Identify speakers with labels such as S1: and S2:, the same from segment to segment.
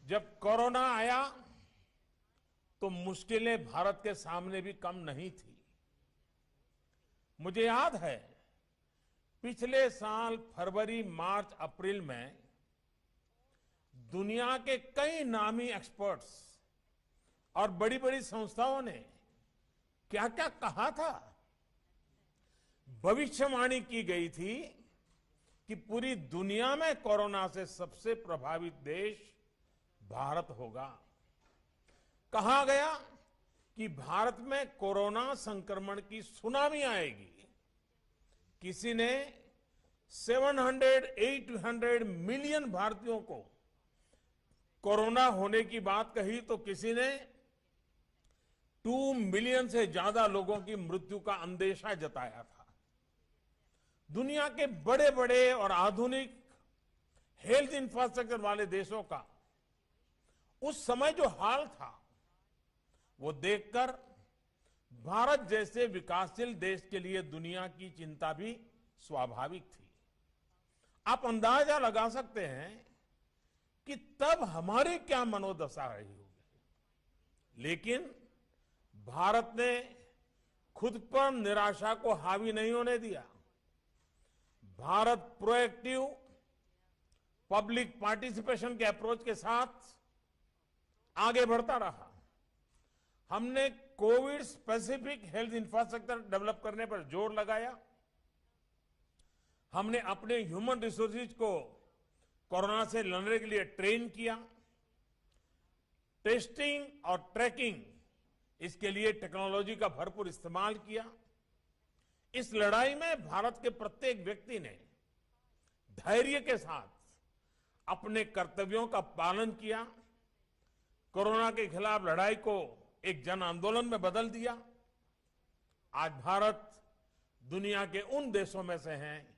S1: जब कोरोना आया तो मुश्किलें भारत के सामने भी कम नहीं थी। मुझे याद है पिछले साल फरवरी, मार्च, अप्रैल में दुनिया के कई नामी एक्सपर्ट्स और बड़ी बड़ी संस्थाओं ने क्या क्या कहा था। भविष्यवाणी की गई थी कि पूरी दुनिया में कोरोना से सबसे प्रभावित देश भारत होगा। कहा गया कि भारत में कोरोना संक्रमण की सुनामी आएगी। किसी ने 700-800 मिलियन भारतीयों को कोरोना होने की बात कही तो किसी ने 2 मिलियन से ज्यादा लोगों की मृत्यु का अंदेशा जताया था। दुनिया के बड़े बड़े और आधुनिक हेल्थ इंफ्रास्ट्रक्चर वाले देशों का उस समय जो हाल था वो देखकर भारत जैसे विकासशील देश के लिए दुनिया की चिंता भी स्वाभाविक थी। आप अंदाजा लगा सकते हैं कि तब हमारी क्या मनोदशा रही होगी। लेकिन भारत ने खुद पर निराशा को हावी नहीं होने दिया। भारत प्रोएक्टिव पब्लिक पार्टिसिपेशन के अप्रोच के साथ आगे बढ़ता रहा। हमने Covid specific health infrastructure develop करने पर जोर लगाया। हमने अपने ह्यूमन रिसोर्सेज को कोरोना से लड़ने के लिए ट्रेन किया। टेस्टिंग और ट्रैकिंग, इसके लिए टेक्नोलॉजी का भरपूर इस्तेमाल किया। इस लड़ाई में भारत के प्रत्येक व्यक्ति ने धैर्य के साथ अपने कर्तव्यों का पालन किया। कोरोना के खिलाफ लड़ाई को एक जन आंदोलन में बदल दिया। आज भारत दुनिया के उन देशों में से हैं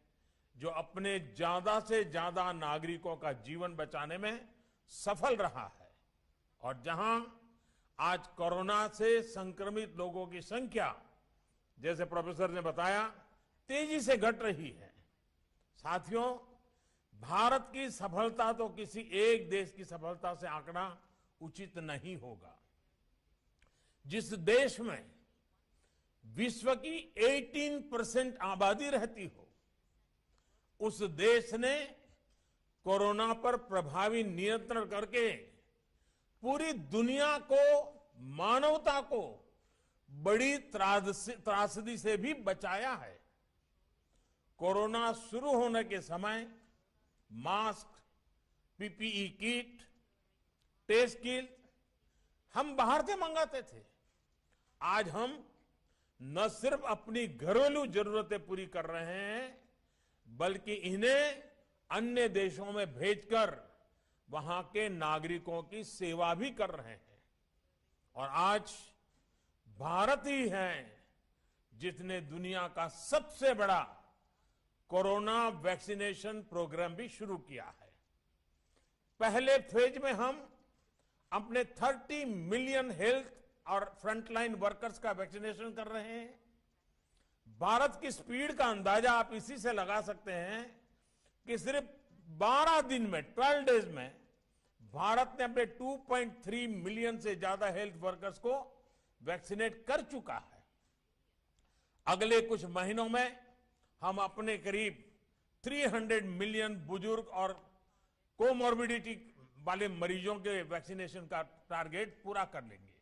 S1: जो अपने ज्यादा से ज्यादा नागरिकों का जीवन बचाने में सफल रहा है और जहां आज कोरोना से संक्रमित लोगों की संख्या, जैसे प्रोफेसर ने बताया, तेजी से घट रही है। साथियों, भारत की सफलता तो किसी एक देश की सफलता से आंकना उचित नहीं होगा। जिस देश में विश्व की 18% आबादी रहती हो, उस देश ने कोरोना पर प्रभावी नियंत्रण करके पूरी दुनिया को, मानवता को बड़ी त्रासदी से भी बचाया है। कोरोना शुरू होने के समय mask, PPE kit, test kit हम बाहर से मंगाते थे। आज हम न सिर्फ अपनी घरेलू जरूरतें पूरी कर रहे हैं, बल्कि इन्हें अन्य देशों में भेजकर वहां के नागरिकों की सेवा भी कर रहे हैं। और आज भारत ही है जिसने दुनिया का सबसे बड़ा कोरोना वैक्सीनेशन प्रोग्राम भी शुरू किया है। पहले फेज में हम अपने 30 मिलियन हेल्थ और फ्रंटलाइन वर्कर्स का वैक्सीनेशन कर रहे हैं। भारत की स्पीड का अंदाजा आप इसी से लगा सकते हैं कि सिर्फ 12 दिन में, 12 डेज में भारत ने अपने 2.3 मिलियन से ज्यादा हेल्थ वर्कर्स को वैक्सीनेट कर चुका है। अगले कुछ महीनों में हम अपने करीब 300 मिलियन बुजुर्ग और कोमॉर्बिडिटी वाले मरीजों के वैक्सीनेशन का टारगेट पूरा कर लेंगे।